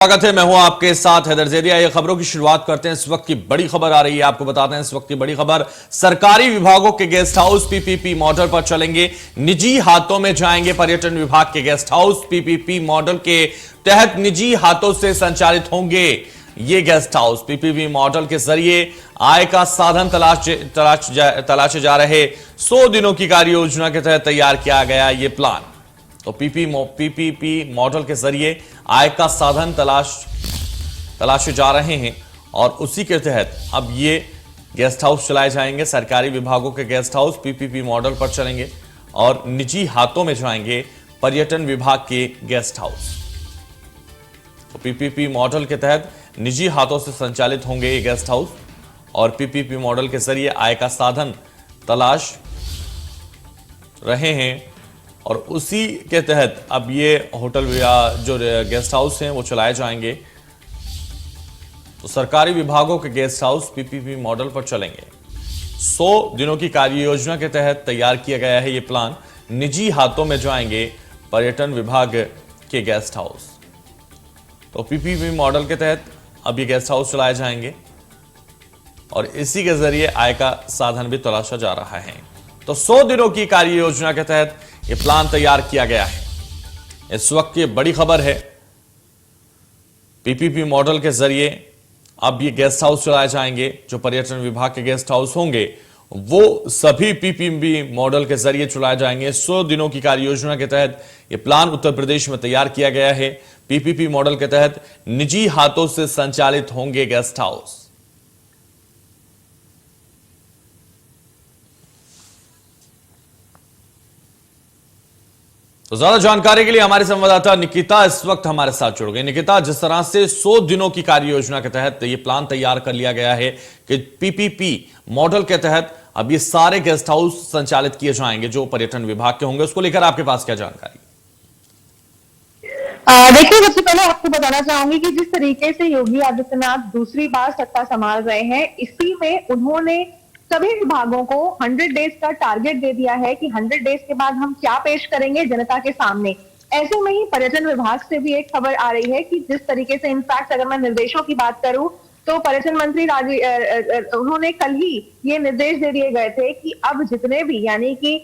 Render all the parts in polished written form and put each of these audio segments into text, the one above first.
स्वागत है। मैं हूं आपके साथ हैदर ज़ैदी। ये खबरों की शुरुआत करते हैं। इस वक्त की बड़ी खबर आ रही है, आपको बताते हैं इस वक्त की बड़ी खबर। सरकारी विभागों के गेस्ट हाउस पीपीपी मॉडल पर चलेंगे, निजी हाथों में जाएंगे। पर्यटन विभाग के गेस्ट हाउस पीपीपी मॉडल के तहत निजी हाथों से संचालित होंगे। ये गेस्ट हाउस पीपीपी मॉडल के जरिए आय का साधन तलाशे जा रहे 100 दिनों की कार्य योजना के तहत तैयार किया गया ये प्लान। तो पीपीपी मॉडल के जरिए आय का साधन तलाशे जा रहे हैं और उसी के तहत अब ये गेस्ट हाउस चलाए जाएंगे। सरकारी विभागों के गेस्ट हाउस पीपीपी मॉडल पर चलेंगे और निजी हाथों में जाएंगे पर्यटन विभाग के गेस्ट हाउस। तो पीपीपी मॉडल के तहत निजी हाथों से संचालित होंगे ये गेस्ट हाउस और पीपीपी मॉडल के जरिए आय का साधन तलाश रहे हैं और उसी के तहत अब ये होटल या जो गेस्ट हाउस हैं वो चलाए जाएंगे। तो सरकारी विभागों के गेस्ट हाउस पीपीपी मॉडल पर चलेंगे। 100 दिनों की कार्य योजना के तहत तैयार किया गया है ये प्लान। निजी हाथों में जाएंगे पर्यटन विभाग के गेस्ट हाउस। तो पीपीपी मॉडल के तहत अब ये गेस्ट हाउस चलाए जाएंगे और इसी के जरिए आय का साधन भी तलाशा जा रहा है। तो 100 दिनों की कार्य योजना के तहत ये प्लान तैयार किया गया है। इस वक्त की बड़ी खबर है, पीपीपी मॉडल के जरिए अब ये गेस्ट हाउस चलाए जाएंगे। जो पर्यटन विभाग के गेस्ट हाउस होंगे वो सभी पीपीपी मॉडल के जरिए चलाए जाएंगे। 100 दिनों की कार्य योजना के तहत ये प्लान उत्तर प्रदेश में तैयार किया गया है। पीपीपी मॉडल के तहत निजी हाथों से संचालित होंगे गेस्ट हाउस। तो ज्यादा जानकारी के लिए हमारे संवाददाता निकिता इस वक्त हमारे साथ जुड़ गई। निकिता, जिस तरह से 100 दिनों की कार्य योजना के तहत ये प्लान तैयार कर लिया गया है कि पीपीपी मॉडल के तहत अब ये सारे गेस्ट हाउस संचालित किए जाएंगे जो पर्यटन विभाग के होंगे, उसको लेकर आपके पास क्या जानकारी? देखिए, सबसे पहले आपको बताना चाहूंगी कि जिस तरीके से योगी आदित्यनाथ दूसरी बार सत्ता संभाल रहे हैं, इसी में उन्होंने सभी विभागों को 100 डेज का टारगेट दे दिया है कि 100 डेज के बाद हम क्या पेश करेंगे जनता के सामने। ऐसे में ही पर्यटन विभाग से भी एक खबर आ रही है कि जिस तरीके से, इनफैक्ट अगर मैं निर्देशों की बात करूं तो पर्यटन मंत्री उन्होंने कल ही ये निर्देश दे दिए गए थे कि अब जितने भी यानी कि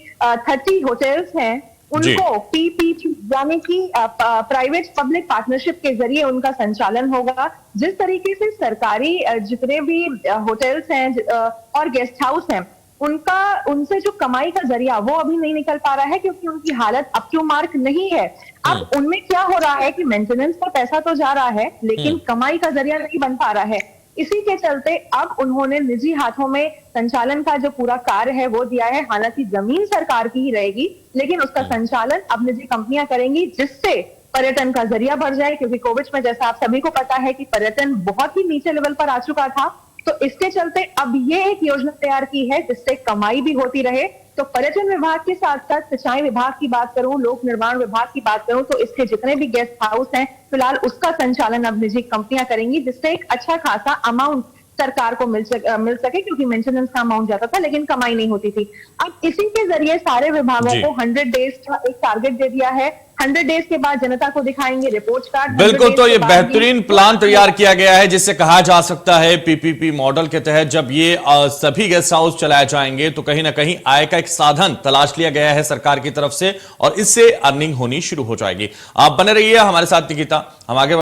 30 होटल्स हैं उनको पीपीपी यानी कि प्राइवेट पब्लिक पार्टनरशिप के जरिए उनका संचालन होगा। जिस तरीके से सरकारी जितने भी होटल्स हैं और गेस्ट हाउस हैं उनसे जो कमाई का जरिया वो अभी नहीं निकल पा रहा है क्योंकि उनकी हालत अप टू मार्क नहीं है। अब उनमें क्या हो रहा है कि मेंटेनेंस का पैसा तो जा रहा है लेकिन कमाई का जरिया नहीं बन पा रहा है। इसी के चलते अब उन्होंने निजी हाथों में संचालन का जो पूरा कार्य है वो दिया है। हालांकि जमीन सरकार की ही रहेगी लेकिन उसका संचालन अब निजी कंपनियां करेंगी जिससे पर्यटन का जरिया बढ़ जाए, क्योंकि कोविड में जैसा आप सभी को पता है कि पर्यटन बहुत ही नीचे लेवल पर आ चुका था। तो इसके चलते अब ये एक योजना तैयार की है जिससे कमाई भी होती रहे। तो पर्यटन विभाग के साथ साथ सिंचाई विभाग की बात करूं, लोक निर्माण विभाग की बात करूं तो इसके जितने भी गेस्ट हाउस हैं फिलहाल उसका संचालन अब निजी कंपनियां करेंगी जिससे एक अच्छा खासा अमाउंट सरकार को मिल सके क्योंकि मेंटेनेंस का अमाउंट जाता था लेकिन कमाई नहीं होती थी। अब इसी के जरिए सारे विभागों को 100 डेज का एक टारगेट दे दिया है। 100 डेज के बाद जनता को दिखाएंगे रिपोर्ट कार्ड। बिल्कुल, तो ये बेहतरीन प्लान तैयार किया गया है जिससे कहा जा सकता है पीपीपी मॉडल के तहत जब ये सभी गेस्ट हाउस चलाए जाएंगे तो कहीं ना कहीं आय का एक साधन तलाश लिया गया है सरकार की तरफ से और इससे अर्निंग होनी शुरू हो जाएगी। आप बने रहिए हमारे साथ निकिता, हम आगे